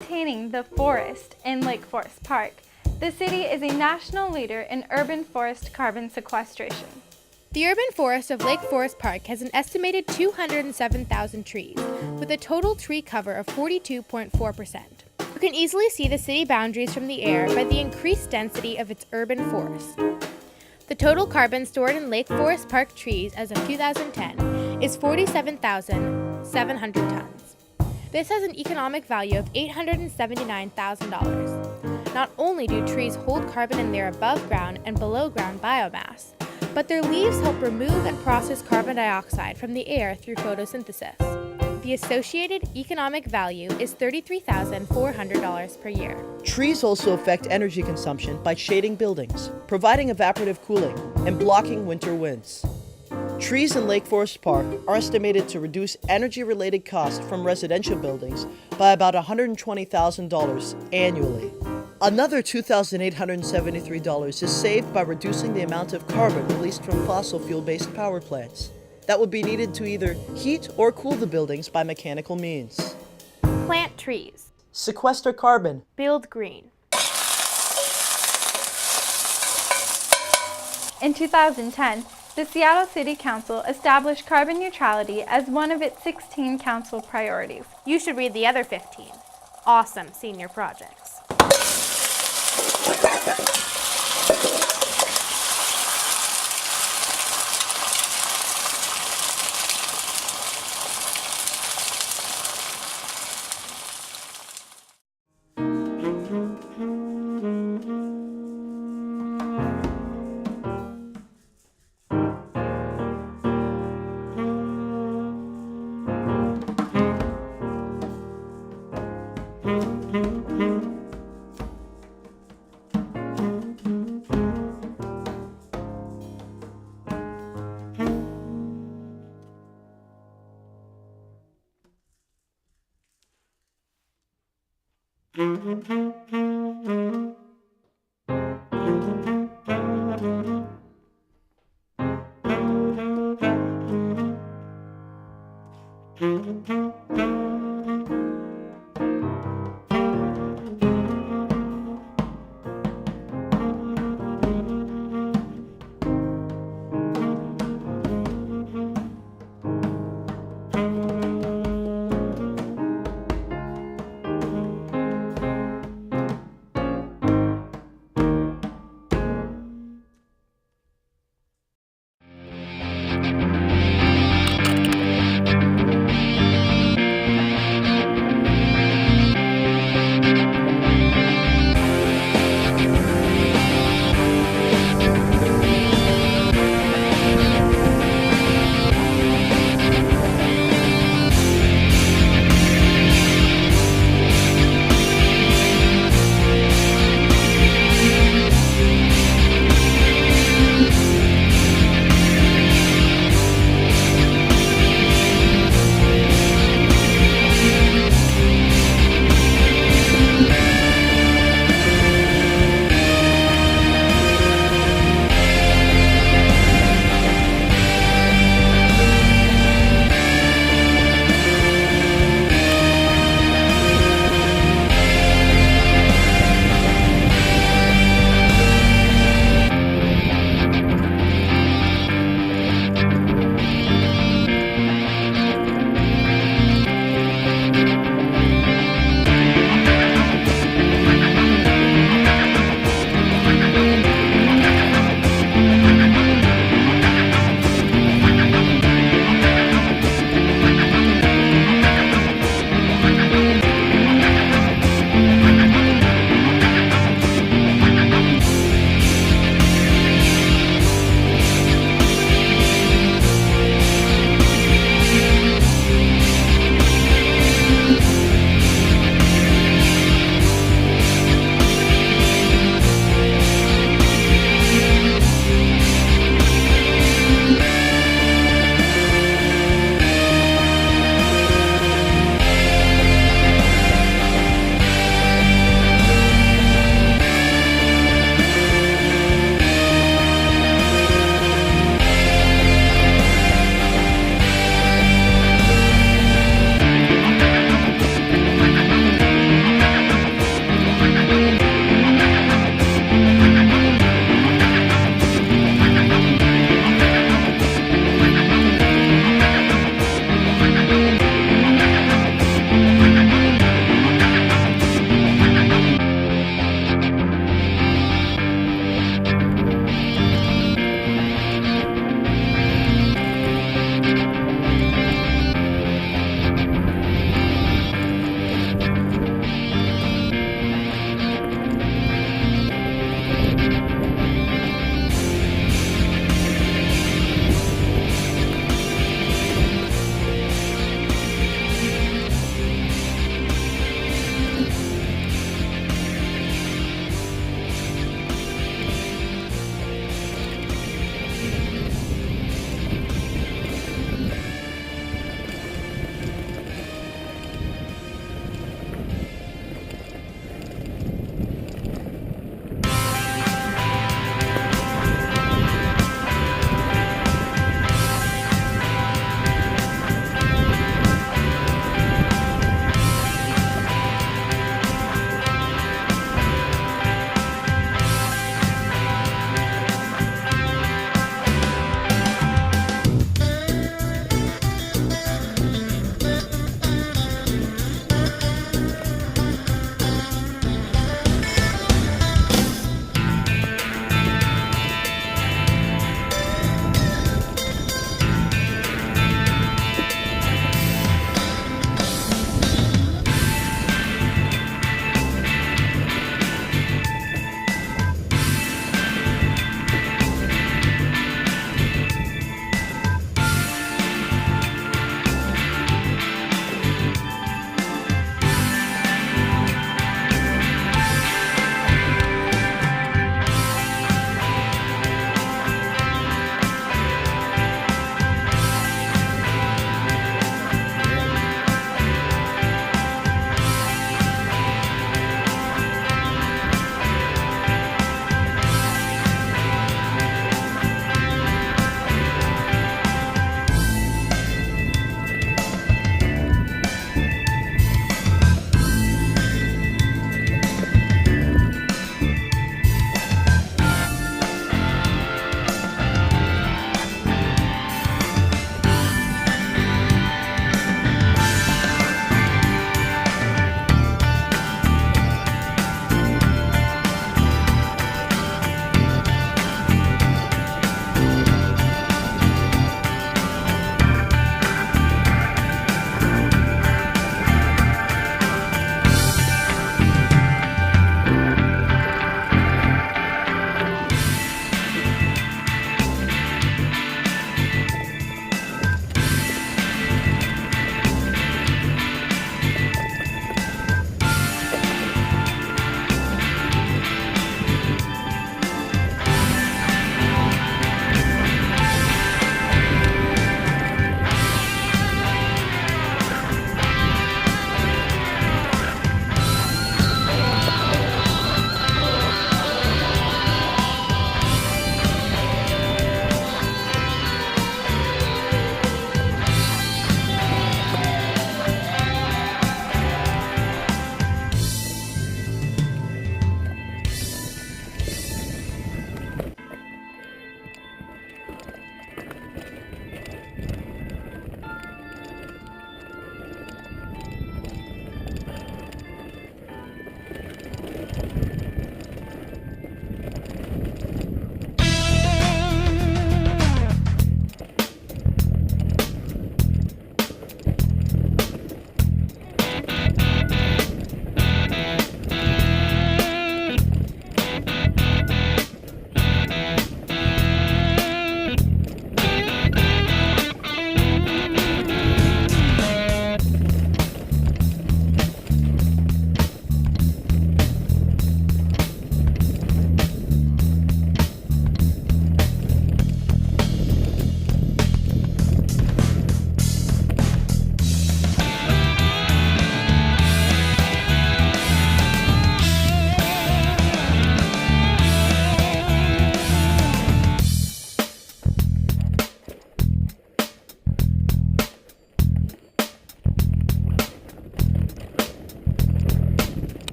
Maintaining the forest in Lake Forest Park, the city is a national leader in urban forest carbon sequestration. The urban forest of Lake Forest Park has an estimated 207,000 trees, with a total tree cover of 42.4%. You can easily see the city boundaries from the air by the increased density of its urban forest. The total carbon stored in Lake Forest Park trees as of 2010 is 47,700 tons. This has an economic value of $879,000. Not only do trees hold carbon in their above ground and below ground biomass, but their leaves help remove and process carbon dioxide from the air through photosynthesis. The associated economic value is $33,400 per year. Trees also affect energy consumption by shading buildings, providing evaporative cooling, and blocking winter winds. Trees in Lake Forest Park are estimated to reduce energy-related costs from residential buildings by about $120,000 annually. Another $2,873 is saved by reducing the amount of carbon released from fossil fuel-based power plants that would be needed to either heat or cool the buildings by mechanical means. Plant trees. Sequester carbon. Build green. In 2010, the Seattle City Council established carbon neutrality as one of its 16 council priorities. You should read the other 15. Awesome senior projects.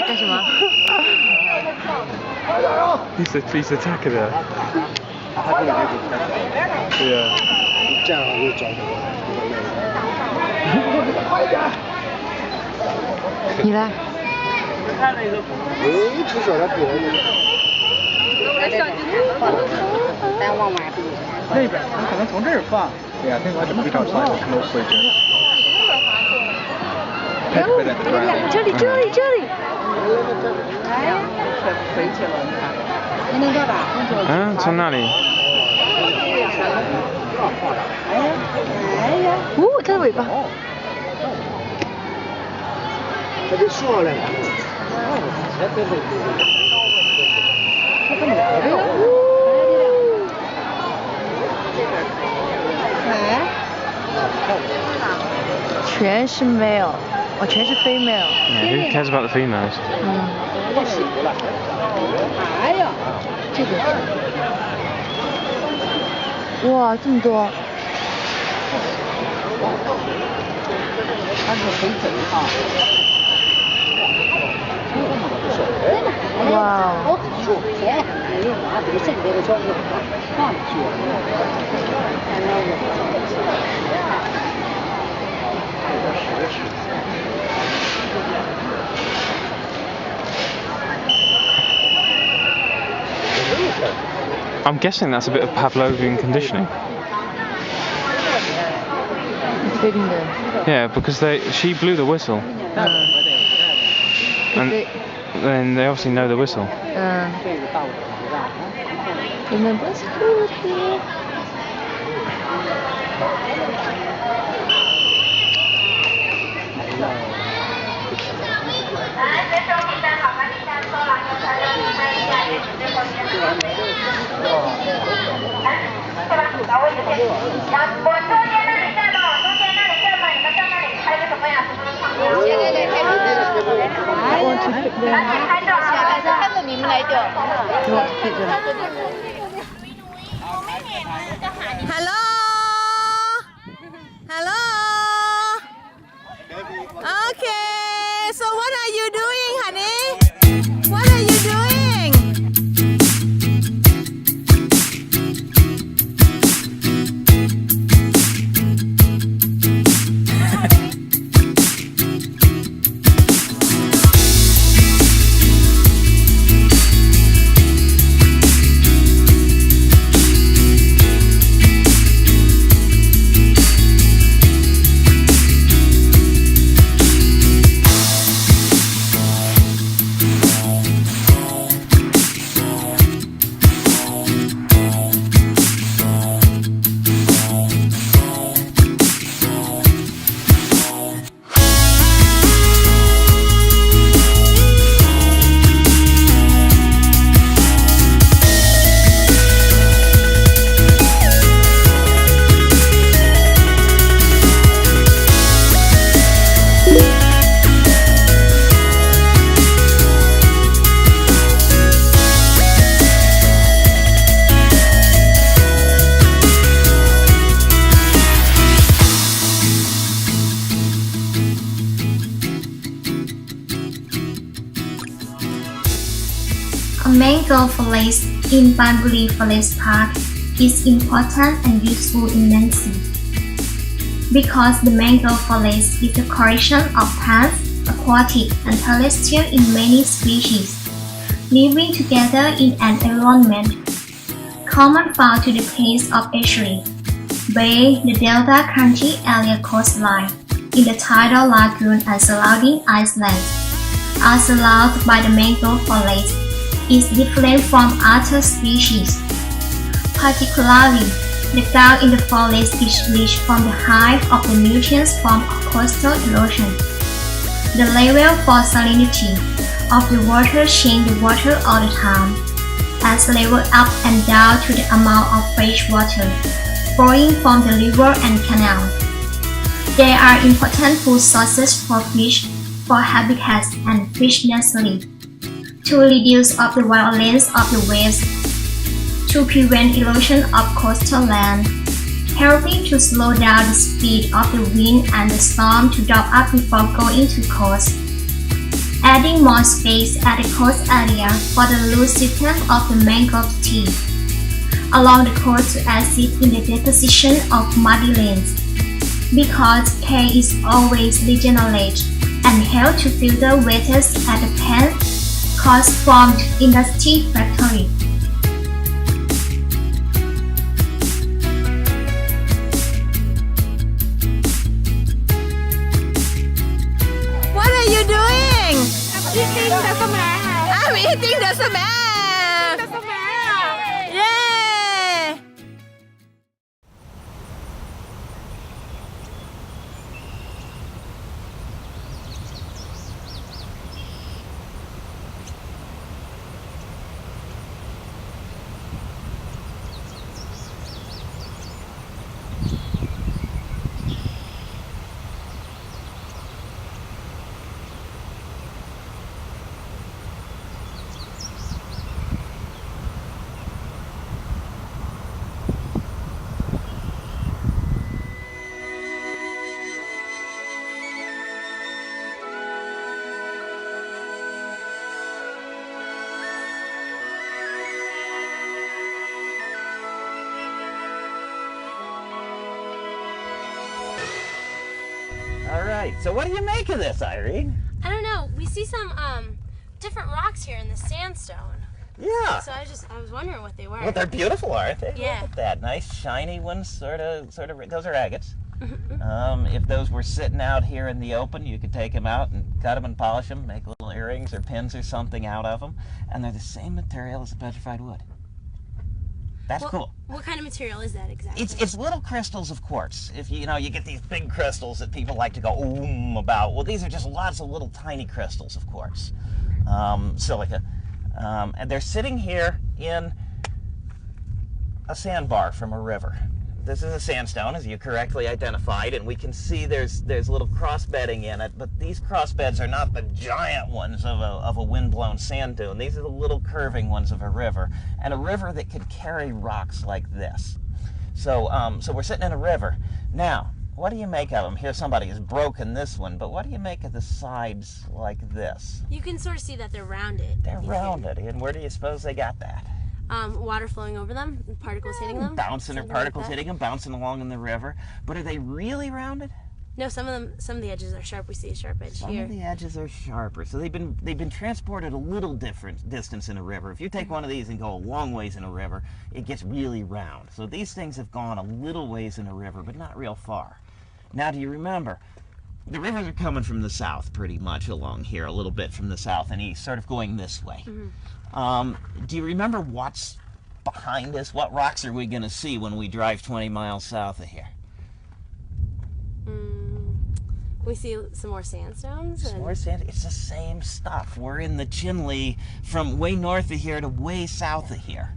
干什么？ He's attacking her. Yeah. 这样就转过你来。至少他别人那边，你可能从这儿放。对呀，那个怎么找出来的？no switch。这里。嗯，从那里。哦，它的尾巴。它就上来了。全是 male， 哦，全是 female。 Yeah, who cares about the females? 这个。哇，这么多。它是可以整啊。哇哦。I'm guessing that's a bit of Pavlovian conditioning. Feeding them. Yeah, because she blew the whistle. And then they obviously know the whistle. Remember, it's good here. Hello? Hello? Okay, so what are you doing, honey? What are you doing? A mangrove forest in Banbury Forest Park is important and useful immensely because the mangrove forest is a collection of plants, aquatic and terrestrial in many species, living together in an environment common found to the case of estuary, bay, the Delta County area coastline, in the tidal lagoon and surrounding islands, are surrounded by the mangrove forest. Is different from other species. Particularly, the ground in the forest is rich from the height of the nutrients from coastal erosion. The level for salinity of the water changes the water all the time, as level up and down to the amount of fresh water flowing from the river and canal. They are important food sources for fish, for habitats and fish nursery. To reduce of the violence of the waves, to prevent erosion of coastal land, helping to slow down the speed of the wind and the storm to drop up before going to coast. At providing more space at the coast area for the root system of the mangrove tea, along the coast to assist in the deposition of muddy lands. Because K is always regionalized and help to filter waters at the pan cause formed in the tea factory. What are you doing? Eating the samar. I'm eating the samar. Yay! All right, so what do you make of this, Irene? I don't know. We see some different rocks here in the sandstone. Yeah. So I was wondering what they were. Well, they're beautiful, aren't they? Yeah. Look at that. Nice, shiny ones, sort of, those are agates. If those were sitting out here in the open, you could take them out and cut them and polish them, make little earrings or pins or something out of them. And they're the same material as the petrified wood. That's cool. What kind of material is that exactly? It's little crystals of quartz. If you know, you get these big crystals that people like to go about. Well, these are just lots of little tiny crystals of quartz, silica, and they're sitting here in a sandbar from a river. This is a sandstone, as you correctly identified, and we can see there's little cross bedding in it, but these cross beds are not the giant ones of a wind-blown sand dune. These are the little curving ones of a river, and a river that could carry rocks like this. So we're sitting in a river. Now, what do you make of them? Here somebody has broken this one, but what do you make of the sides like this? You can sort of see that they're rounded. They're rounded, and where do you suppose they got that? Water flowing over them, particles hitting them. Bouncing or particles hitting them, bouncing along in the river. But are they really rounded? No, some of the edges are sharp. We see a sharp edge here. Some of the edges are sharper. So they've been transported a little different distance in a river. If you take one of these and go a long ways in a river, it gets really round. So these things have gone a little ways in a river, but not real far. Now, do you remember? The rivers are coming from the south pretty much along here, a little bit from the south and east, sort of going this way. Do you remember what's behind us? What rocks are we going to see when we drive 20 miles south of here? We see some more sandstones. Some more sand. It's the same stuff. We're in the Chinle from way north of here to way south of here.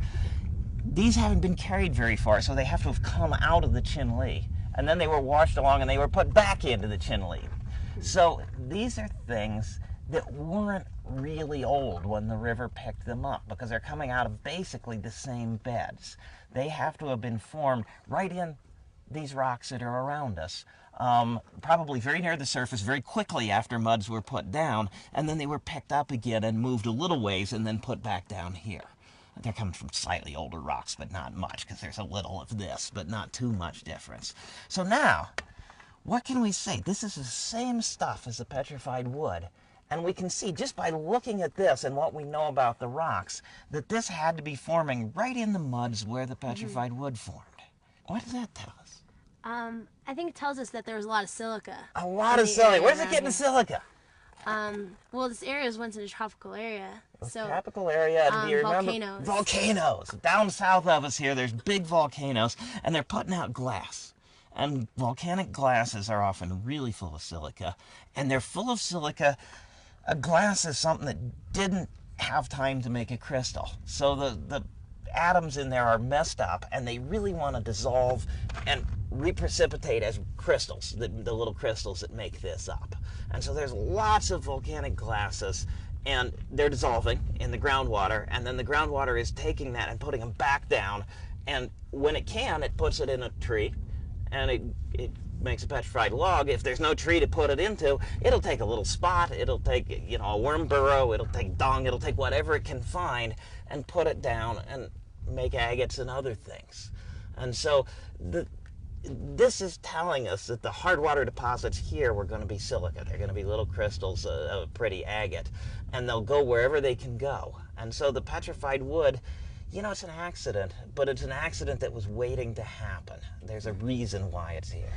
These haven't been carried very far, so they have to have come out of the Chinle. And then they were washed along and they were put back into the Chinle. So these are things that weren't really old when the river picked them up because they're coming out of basically the same beds. They have to have been formed right in these rocks that are around us, probably very near the surface very quickly after muds were put down, and then they were picked up again and moved a little ways and then put back down here. They're coming from slightly older rocks, but not much, because there's a little of this, but not too much difference. So now, what can we say? This is the same stuff as the petrified wood, and we can see just by looking at this and what we know about the rocks that this had to be forming right in the muds where the petrified wood formed. What does that tell us? I think it tells us that there was a lot of silica. A lot of silica. Where does it get into silica? Well, this area was once in a tropical area. So, tropical area, do you remember? Volcanoes. Volcanoes. Down south of us here, there's big volcanoes, and they're putting out glass. And volcanic glasses are often really full of silica, and they're full of silica. A glass is something that didn't have time to make a crystal. So the atoms in there are messed up, and they really want to dissolve and reprecipitate as crystals, the little crystals that make this up. And so there's lots of volcanic glasses, and they're dissolving in the groundwater, and then the groundwater is taking that and putting them back down, and when it can, it puts it in a tree, and it makes a petrified log, if there's no tree to put it into, it'll take a little spot, it'll take, you know, a worm burrow, it'll take dung, it'll take whatever it can find and put it down and make agates and other things. And so this is telling us that the hard water deposits here were going to be silica. They're going to be little crystals of pretty agate, and they'll go wherever they can go. And so the petrified wood, you know, it's an accident, but it's an accident that was waiting to happen. There's a reason why it's here.